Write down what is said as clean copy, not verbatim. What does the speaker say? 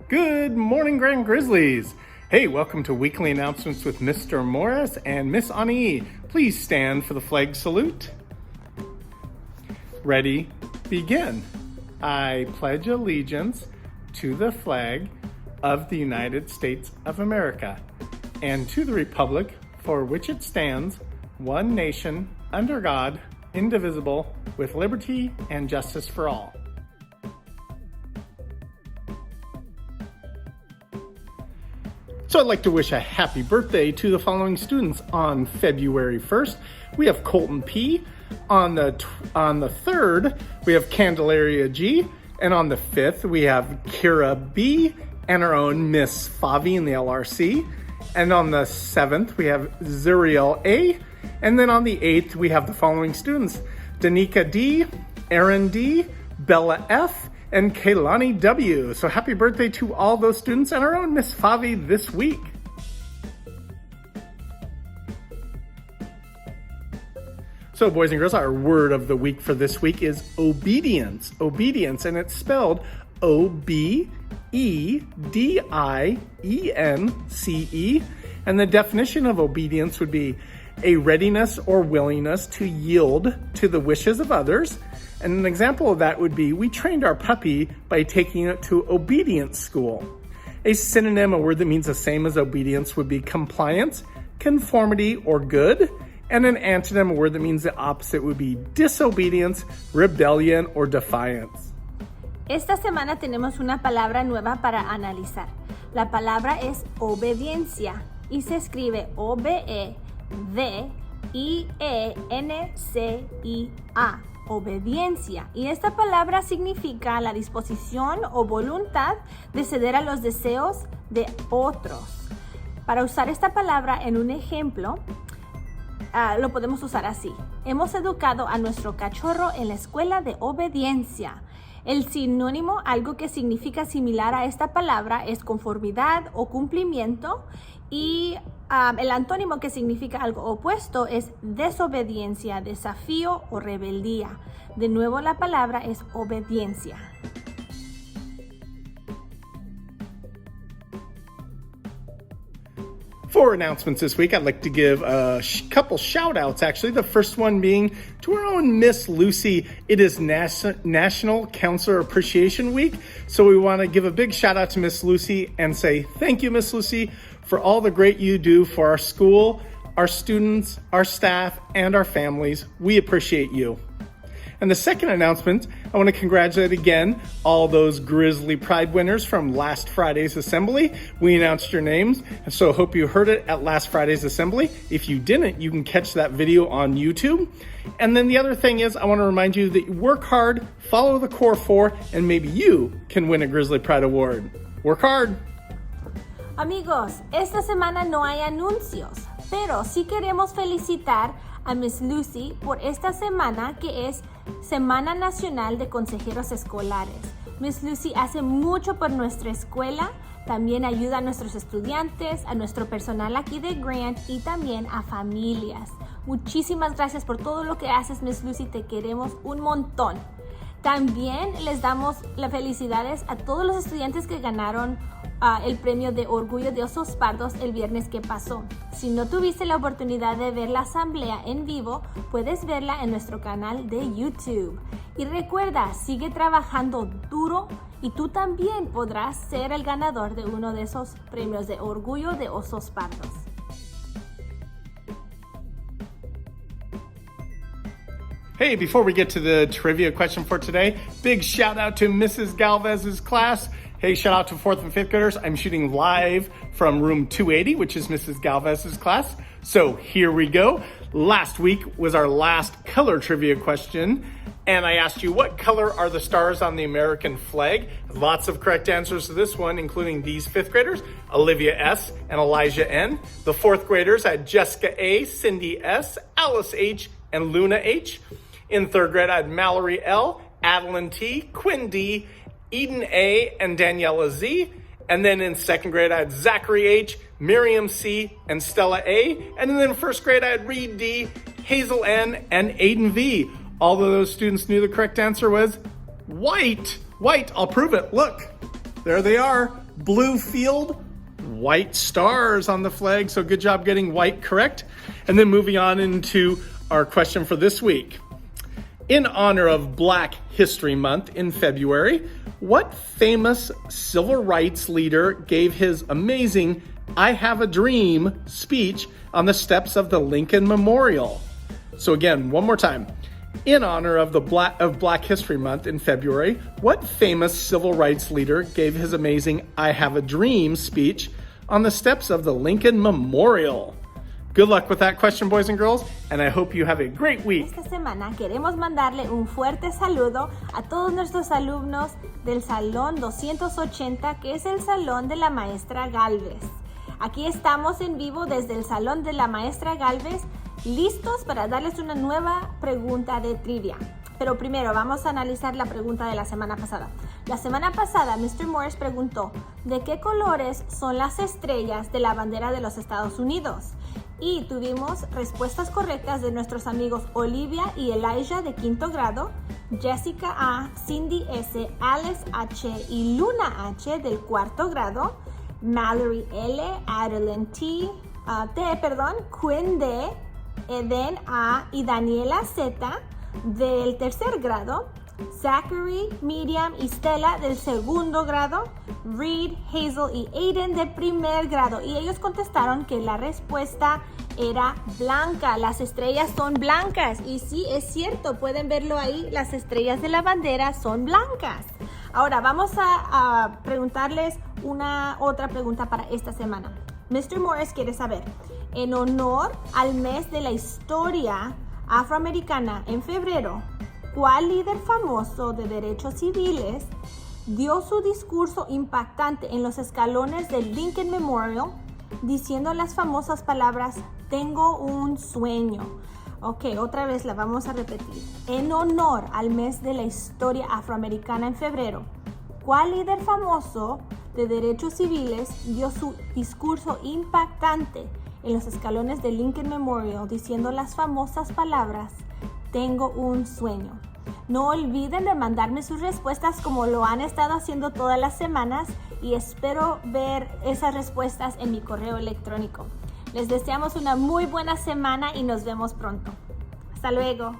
Good morning, Grand Grizzlies. Hey, welcome to Weekly Announcements with Mr. Morris and Miss Ani. Please stand for the flag salute. Ready, begin. I pledge allegiance to the flag of the United States of America and to the republic for which it stands, one nation, under God, indivisible, with liberty and justice for all. So I'd like to wish a happy birthday to the following students. On February 1st, we have Colton P. On the 3rd, we have Candelaria G. And on the 5th, we have Kira B. and our own Miss Favi in the LRC. And on the 7th, we have Zuriel A. And then on the 8th, we have the following students: Danica D., Aaron D., Bella F., and Kaylani W. So happy birthday to all those students and our own Miss Favi this week. So boys and girls, our word of the week for this week is obedience. Obedience, and it's spelled O-B-E-D-I-E-N-C-E. And the definition of obedience would be a readiness or willingness to yield to the wishes of others. And an example of that would be, we trained our puppy by taking it to obedience school. A synonym, a word that means the same as obedience, would be compliance, conformity, or good. And an antonym, a word that means the opposite, would be disobedience, rebellion, or defiance. Esta semana tenemos una palabra nueva para analizar. La palabra es obediencia y se escribe O-B-E-D-I-E-N-C-I-A. Obediencia. Y esta palabra significa la disposición o voluntad de ceder a los deseos de otros. Para usar esta palabra en un ejemplo, lo podemos usar así: hemos educado a nuestro cachorro en la escuela de obediencia. El sinónimo, algo que significa similar a esta palabra, es conformidad o cumplimiento, y el antónimo, que significa algo opuesto, es desobediencia, desafío o rebeldía. De nuevo, la palabra es obediencia. For announcements this week, I'd like to give a couple shout-outs, actually. The first one being to our own Miss Lucy. It is National Counselor Appreciation Week, so we want to give a big shout-out to Miss Lucy and say thank you, Miss Lucy, for all the great you do for our school, our students, our staff, and our families. We appreciate you. And the second announcement, I want to congratulate again all those Grizzly Pride winners from last Friday's assembly. We announced your names, and so I hope you heard it at last Friday's assembly. If you didn't, you can catch that video on YouTube. And then the other thing is, I want to remind you that you work hard, follow the core 4, and maybe you can win a Grizzly Pride Award. Work hard. Amigos, esta semana no hay anuncios, pero sí queremos felicitar a Miss Lucy por esta semana, que es Semana Nacional de Consejeros Escolares. Miss Lucy hace mucho por nuestra escuela, también ayuda a nuestros estudiantes, a nuestro personal aquí de Grant y también a familias. Muchísimas gracias por todo lo que haces, Miss Lucy, te queremos un montón. También les damos las felicidades a todos los estudiantes que ganaron el premio de Orgullo de Osos Pardos el viernes que pasó. Si no tuviste la oportunidad de ver la asamblea en vivo, puedes verla en nuestro canal de YouTube. Y recuerda, sigue trabajando duro y tú también podrás ser el ganador de uno de esos premios de Orgullo de Osos Pardos. Hey, before we get to the trivia question for today, big shout out to Mrs. Galvez's class. Hey, shout out to 4th and 5th graders. I'm shooting live from room 280, which is Mrs. Galvez's class. So here we go. Last week was our last color trivia question, and I asked you, what color are the stars on the American flag? Lots of correct answers to this one, including these 5th graders, Olivia S. and Elijah N. The 4th graders had Jessica A., Cindy S., Alice H., and Luna H. In 3rd grade, I had Mallory L., Adeline T., Quinn D., Eden A., and Daniela Z. And then in 2nd grade, I had Zachary H., Miriam C., and Stella A. And then in 1st grade, I had Reed D., Hazel N., and Aiden V. All of those students knew the correct answer was white. White, I'll prove it. Look, there they are. blue field, white stars on the flag. So good job getting white correct. And then moving on into our question for this week. In honor of Black History Month in February, what famous civil rights leader gave his amazing I Have a Dream speech on the steps of the Lincoln Memorial? So again, one more time. In honor of Black History Month in February, what famous civil rights leader gave his amazing I Have a Dream speech on the steps of the Lincoln Memorial? Good luck with that question, boys and girls, and I hope you have a great week. Esta semana queremos mandarle un fuerte saludo a todos nuestros alumnos del Salón 280, que es el Salón de la Maestra Galvez. Aquí estamos en vivo desde el Salón de la Maestra Galvez, listos para darles una nueva pregunta de trivia. Pero primero vamos a analizar la pregunta de la semana pasada. La semana pasada, Mr. Morris preguntó, ¿de qué colores son las estrellas de la bandera de los Estados Unidos? Y tuvimos respuestas correctas de nuestros amigos Olivia y Elijah de quinto grado, Jessica A, Cindy S, Alex H y Luna H del cuarto grado, Mallory L, Adeline T, Quinn D, Eden A y Daniela Z del tercer grado, Zachary, Miriam y Stella del segundo grado, Reed, Hazel y Aiden de primer grado. Y ellos contestaron que la respuesta era blanca. Las estrellas son blancas. Y sí, es cierto, pueden verlo ahí. Las estrellas de la bandera son blancas. Ahora vamos a preguntarles otra pregunta para esta semana. Mr. Morris quiere saber, en honor al mes de la historia afroamericana en febrero, ¿cuál líder famoso de derechos civiles dio su discurso impactante en los escalones del Lincoln Memorial diciendo las famosas palabras "tengo un sueño"? Ok, otra vez la vamos a repetir. En honor al mes de la historia afroamericana en febrero, ¿cuál líder famoso de derechos civiles dio su discurso impactante en los escalones del Lincoln Memorial diciendo las famosas palabras "tengo un sueño"? No olviden de mandarme sus respuestas como lo han estado haciendo todas las semanas y espero ver esas respuestas en mi correo electrónico. Les deseamos una muy buena semana y nos vemos pronto. Hasta luego.